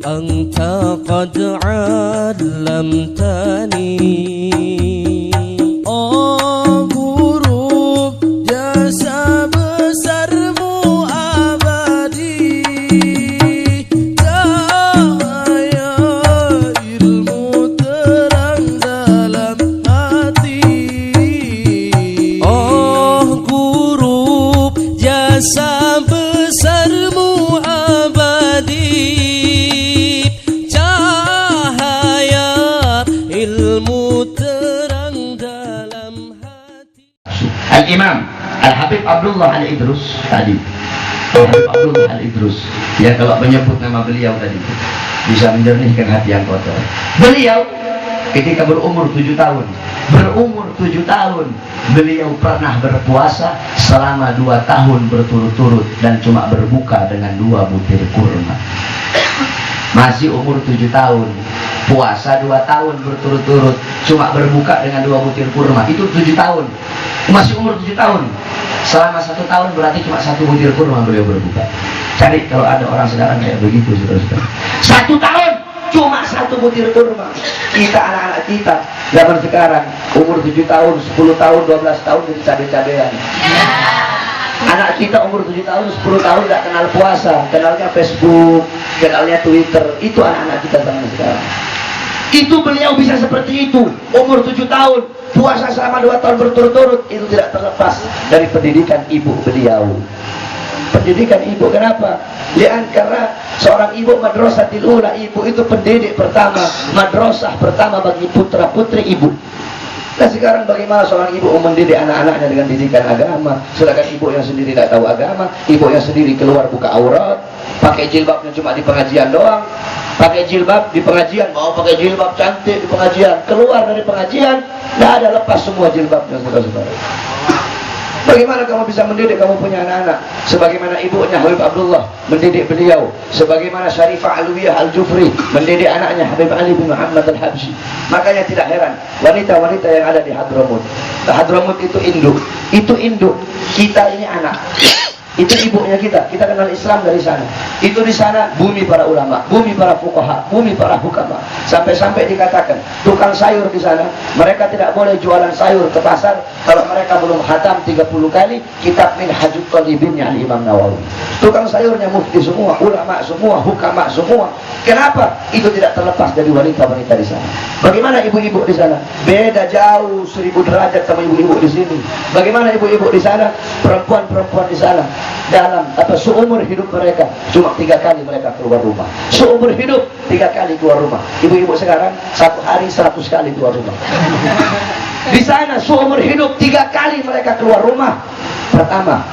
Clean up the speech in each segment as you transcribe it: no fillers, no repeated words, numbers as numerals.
أنت قد علمتني Oh guru jasa besarmu abadi cahaya ilmu terang dalam hati Oh guru jasa besarmu abadi ilmu terang dalam hati. Al-Imam Al-Habib Abdullah Al-Idrus tadi, Al-Habib Abdullah Al-Idrus ya, kalau menyebut nama beliau tadi bisa menjernihkan hati yang kotor. Beliau ketika berumur 7 tahun beliau pernah berpuasa selama 2 tahun berturut-turut dan cuma berbuka dengan 2 butir kurma. Masih umur 7 tahun puasa 2 tahun berturut-turut cuma berbuka dengan 2 butir kurma. Itu 7 tahun, masih umur 7 tahun. Selama 1 tahun berarti cuma 1 butir kurma beliau berbuka. Cari kalau ada orang sekarang kayak begitu, saudara-saudara. 1 tahun cuma 1 butir kurma. Kita anak-anak kita zaman sekarang umur 7 tahun, 10 tahun, 12 tahun jadi cabe-cabean. Anak kita umur 7 tahun, 10 tahun tidak kenal puasa, kenalnya Facebook, kenalnya Twitter. Itu anak-anak kita zaman sekarang. Itu beliau bisa seperti itu, umur 7 tahun, puasa selama 2 tahun berturut-turut. Itu tidak terlepas dari pendidikan ibu beliau. Pendidikan ibu, kenapa? Karena seorang ibu madrasatil ula, ibu itu pendidik pertama, madrasah pertama bagi putra-putri ibu. Nah sekarang bagaimana seorang ibu mendidik anak-anaknya dengan didikan agama, sedangkan ibu yang sendiri tidak tahu agama, ibu yang sendiri keluar buka aurat, pakai jilbabnya cuma di pengajian doang, pakai jilbab di pengajian, mau pakai jilbab cantik di pengajian, keluar dari pengajian tidak ada, lepas semua jilbabnya, saudara-saudara. Bagaimana kamu bisa mendidik kamu punya anak-anak sebagaimana ibunya Habib Abdullah mendidik beliau, sebagaimana Syarifah Alwiyah Al-Jufri mendidik anaknya Habib Ali bin Muhammad Al-Habsyi. Makanya tidak heran wanita-wanita yang ada di Hadramut. Hadramut itu induk kita ini anak. Itu ibunya kita kenal Islam dari sana. Itu di sana bumi para ulama, bumi para fuqaha, bumi para hukama. Sampai-sampai dikatakan tukang sayur di sana, mereka tidak boleh jualan sayur ke pasar kalau mereka belum khatam 30 kali kitab Minhajut Talibinnya Imam Nawawi. Tukang sayurnya mufti semua, ulama semua, hukama semua. Kenapa? Itu tidak terlepas dari wanita-wanita di sana. Bagaimana ibu-ibu di sana? Beda jauh 1000 derajat sama ibu-ibu di sini. Bagaimana ibu-ibu di sana? Perempuan-perempuan di sana dalam seumur hidup mereka cuma 3 kali mereka keluar rumah. Seumur hidup 3 kali keluar rumah. Ibu-ibu sekarang 1 hari 100 kali keluar rumah. Di sana seumur hidup 3 kali mereka keluar rumah. Pertama,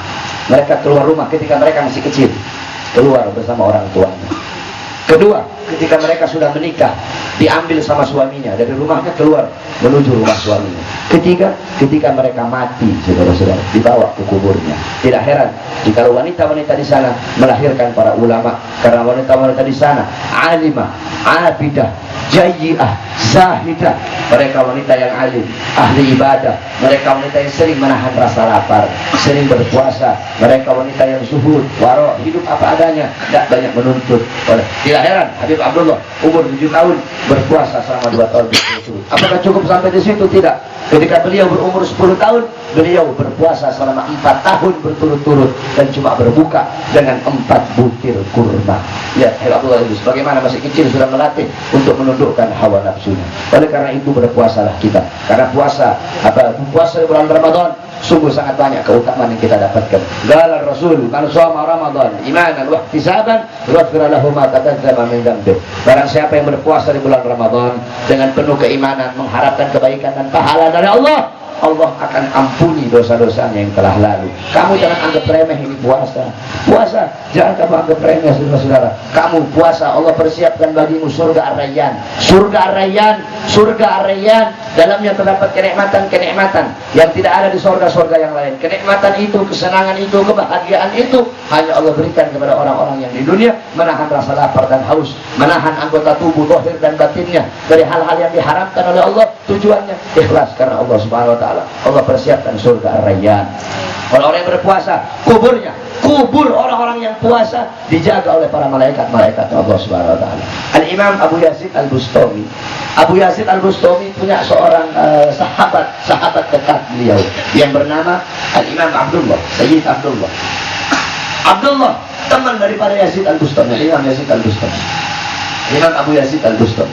mereka keluar rumah ketika mereka masih kecil, keluar bersama orang tuanya. Kedua, ketika mereka sudah menikah, diambil sama suaminya dari rumahnya, keluar menuju rumah suaminya. Ketiga, ketika mereka mati, saudara-saudara, dibawa ke kuburnya. Tidak heran jika wanita-wanita di sana melahirkan para ulama, karena wanita-wanita di sana alimah, abidah, jayyi'ah, zahidah. Mereka wanita yang alim, ahli ibadah. Mereka wanita yang sering menahan rasa lapar, sering berpuasa. Mereka wanita yang zuhud, waro, hidup apa adanya, tidak banyak menuntut. Tidak heran Habib Abdullah umur 7 tahun berpuasa selama 2 tahun berturut-turut. Apakah cukup sampai di situ? Tidak. Ketika beliau berumur 10 tahun, beliau berpuasa selama 4 tahun berturut-turut dan cuma berbuka dengan 4 butir kurma. Ya, Habib Abdullah itu bagaimana masih kecil sudah melatih untuk menundukkan hawa nafsunya. Oleh karena itu berpuasalah kita. Karena puasa di bulan Ramadan sungguh sangat banyak keutamaan yang kita dapatkan. Qala Rasul, "Man shoma Ramadan imanan wa ihtisaban, ghufira lahu ma taqaddama min dzambi." Barang siapa yang berpuasa di bulan Ramadan dengan penuh keimanan, mengharapkan kebaikan dan pahala dari Allah, Allah akan ampuni dosa-dosanya yang telah lalu. Kamu jangan anggap remeh ini puasa. Puasa jangan kamu anggap remeh, saudara-saudara. Kamu puasa, Allah persiapkan bagimu surga Ar-Rayyan. Surga Ar-Rayyan, surga Ar-Rayyan, dalamnya terdapat kenikmatan-kenikmatan yang tidak ada di surga-surga yang lain. Kenikmatan itu, kesenangan itu, kebahagiaan itu hanya Allah berikan kepada orang-orang yang di dunia menahan rasa lapar dan haus, menahan anggota tubuh zahir dan batinnya dari hal-hal yang diharamkan oleh Allah, tujuannya ikhlas karena Allah Subhanahu wa taala. Allah persiapkan surga Ar-Rayyan. Orang-orang yang berpuasa, kubur orang-orang yang puasa dijaga oleh para malaikat Allah Subhanahu wa taala. Al-Imam Abu Yazid Al-Bustami. Abu Yazid Al-Bustami punya seorang sahabat dekat beliau yang bernama Al-Imam Abdullah, Sayyid Abdullah. Abdullah teman daripada Yazid Al-Bustami, Imam Yazid Al-Bustami. Imam Abu Yazid Al-Bustami.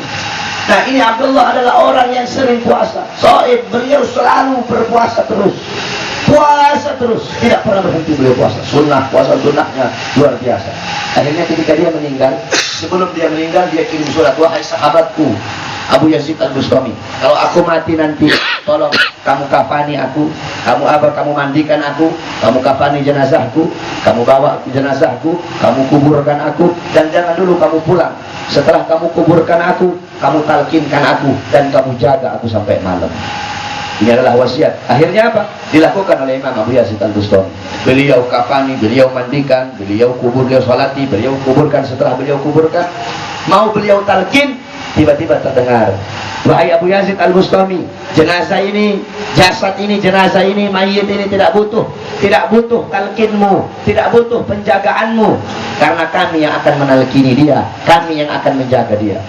Nah, ini Abdullah adalah orang yang sering puasa. Shaib, beliau selalu berpuasa terus. Puasa terus, tidak pernah berhenti beliau puasa. Puasa sunnahnya luar biasa. Akhirnya ketika dia meninggal, sebelum dia meninggal dia kirim surat, wahai sahabatku Abu Yazid Al-Bustami, kalau aku mati nanti, tolong kamu kafani aku, kamu mandikan aku, kamu kafani jenazahku, kamu bawa jenazahku, kamu kuburkan aku, dan jangan dulu kamu pulang. Setelah kamu kuburkan aku, kamu talkinkan aku, dan kamu jaga aku sampai malam. Ini adalah wasiat. Akhirnya apa? Dilakukan oleh Imam Abu Yazid Al-Bustami. Beliau kafani, beliau mandikan, beliau kubur, beliau salati, beliau kuburkan. Setelah beliau kuburkan, mau beliau talqin, tiba-tiba terdengar, wahai Abu Yazid Al-Bustami, jenazah ini, jasad ini, jenazah ini, mayit ini tidak butuh talqinmu, tidak butuh penjagaanmu, karena kami yang akan menalkini dia, kami yang akan menjaga dia.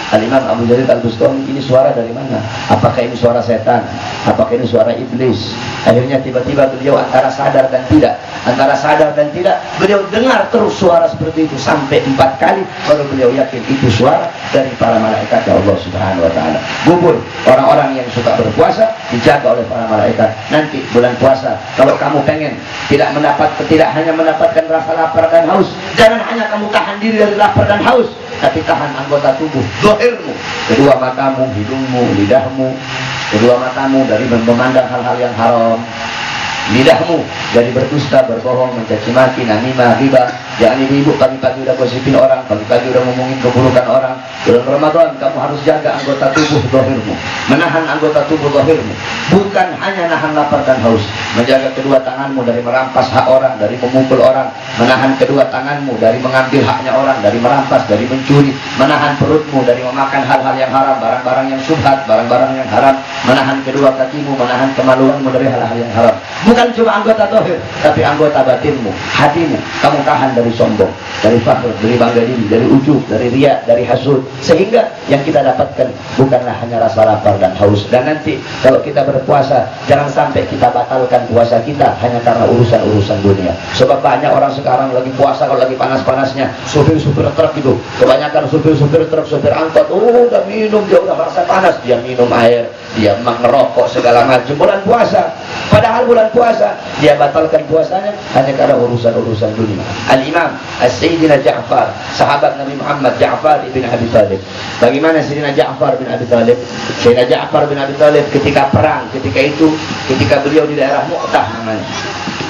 Al-Imam Abu Yazid Al-Bustami, ini suara dari mana? Apakah ini suara setan? Apakah ini suara iblis? Akhirnya tiba-tiba beliau antara sadar dan tidak, beliau dengar terus suara seperti itu sampai 4 kali, baru beliau yakin itu suara dari para malaikat Allah Subhanahu wa taala. Kubur orang-orang yang suka berpuasa dijaga oleh para malaikat. Nanti bulan puasa, kalau kamu pengen tidak hanya mendapatkan rasa lapar dan haus, jangan hanya kamu tahan diri dari lapar dan haus, tapi tahan anggota tubuh, zahirmu, kedua matamu, hidungmu, lidahmu, kedua matamu dari memandang hal-hal yang haram, lidahmu dari berdusta, berbohong, mencaci maki, namimah, riba. Jangan ibu-ibu pagi-pagi udah gosipin orang, pagi-pagi udah ngomongin keburukan orang. Bulan Ramadan kamu harus jaga anggota tubuh zahirmu, menahan anggota tubuh zahirmu, bukan hanya nahan lapar dan haus, menjaga kedua tanganmu dari merampas hak orang, dari memukul orang, menahan kedua tanganmu dari mengambil haknya orang, dari merampas, dari mencuri, menahan perutmu dari memakan hal-hal yang haram, barang-barang yang syubhat, barang-barang yang haram, menahan kedua kakimu, menahan kemaluanmu dari hal-hal yang haram. Bukan cuma anggota zahir, tapi anggota batinmu, hatimu, kamu tahan dari sombong, dari fakhr, dari bangga diri, dari ujub, dari riya, dari hasud, sehingga yang kita dapatkan bukanlah hanya rasa lapar dan haus. Dan nanti kalau kita berpuasa, jangan sampai kita batalkan puasa kita hanya karena urusan-urusan dunia. Sebab banyak orang sekarang lagi puasa, kalau lagi panas-panasnya, supir-supir truk itu, kebanyakan supir-supir truk, supir angkot, udah minum, dia udah rasa panas, dia minum air, dia merokok segala macam bulan puasa. Padahal bulan puasa dia batalkan puasanya hanya karena urusan-urusan dunia. Al-Imam As-Sayyidina Ja'far, sahabat Nabi Muhammad, Ja'far ibn Abi Talib. Bagaimana Sayyidina Ja'far bin Abi Talib? Sayyidina Ja'far bin Abi Talib ketika perang, ketika beliau di daerah Mu'tah namanya.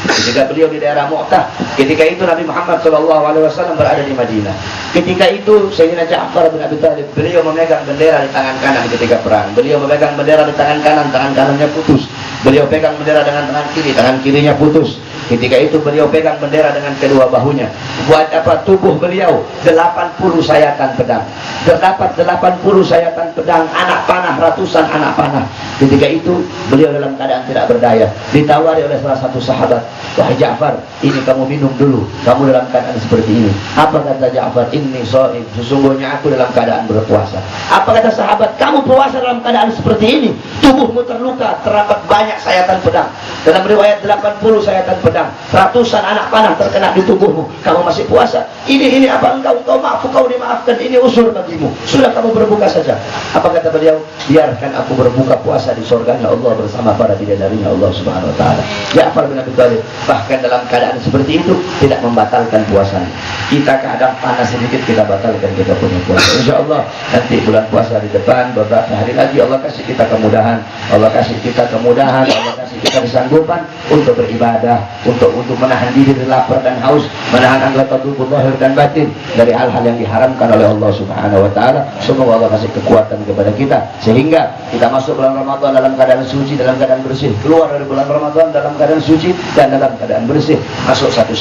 Ketika beliau di daerah Mu'tah, ketika itu Nabi Muhammad SAW berada di Madinah. Ketika itu Sayyidina Ja'far bin Abi Talib, beliau memegang bendera di tangan kanan ketika perang. Beliau memegang bendera di tangan kanan, tangan kanannya putus. Beliau pegang bendera dengan tangan kiri, tangan kirinya putus. Ketika itu beliau pegang bendera dengan kedua bahunya. Buat apa? Tubuh beliau 80 sayatan pedang. Terdapat 80 sayatan pedang, anak panah, ratusan anak panah. Ketika itu beliau dalam keadaan tidak berdaya. Ditawari oleh salah satu sahabat, wahai Ja'far, ini kamu minum dulu, kamu dalam keadaan seperti ini. Apa kata Ja'far? Inni shaim, sesungguhnya aku dalam keadaan berpuasa. Apa kata sahabat? Kamu puasa dalam keadaan seperti ini, tubuhmu terluka, terdapat banyak sayatan pedang. Dalam riwayat 80 sayatan pedang, ratusan anak panah terkena di tubuhmu, kamu masih puasa? Ini apa engkau maaf, kau dimaafkan, ini usul bagimu, sudah kamu berbuka saja. Apa kata beliau? Biarkan aku berbuka puasa di surganya Allah bersama para bidadarinya Allah Subhanahu wa taala. Ja'far bin Abi Talib bahkan dalam keadaan seperti itu tidak membatalkan puasanya. Kita kadang panas sedikit kita batalkan kita punya puasa. Insyaallah nanti bulan puasa di depan beberapa hari lagi Allah kasih kita kemudahan, Allah kasih kita kesanggupan untuk beribadah, untuk menahan diri dari lapar dan haus, menahan anggota tubuh zahir dan batin dari hal-hal yang diharamkan oleh Allah Subhanahu wa taala. Semoga Allah kasih kekuatan kepada kita sehingga kita masuk bulan Ramadan dalam keadaan suci, dalam keadaan bersih, keluar dari bulan Ramadan dalam keadaan suci dan dalam keadaan bersih. Masuk 1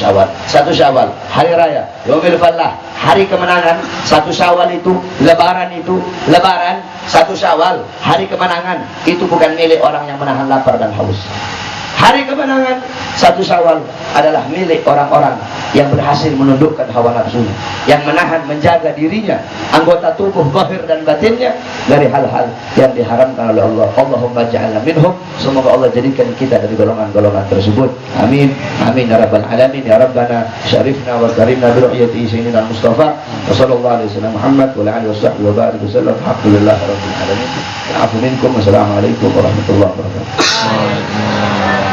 Syawal hari raya Yaumul Fallah, hari kemenangan. 1 Syawal itu, Lebaran itu, Lebaran 1 Syawal, hari kemenangan itu bukan milik orang yang menahan lapar dan haus. Hari kemenangan 1 Syawal adalah milik orang-orang yang berhasil menundukkan hawa nafsunya, yang menahan, menjaga dirinya, anggota tubuh zahir dan batinnya dari hal-hal yang diharamkan oleh Allah. Allahumma ja'alna minhum. Semoga Allah jadikan kita dari golongan-golongan tersebut. Amin. Amin ya rabbal alamin. Ya rabbana syarifna wa karimna bi ru'yati sayyidina Mustafa wa sallallahu alaihi wasallam Muhammad wa alihi washabbihi wa barik wasallam. Alhamdulillah rabbil alamin. Afu minkum. Wassalamualaikum warahmatullahi wabarakatuh.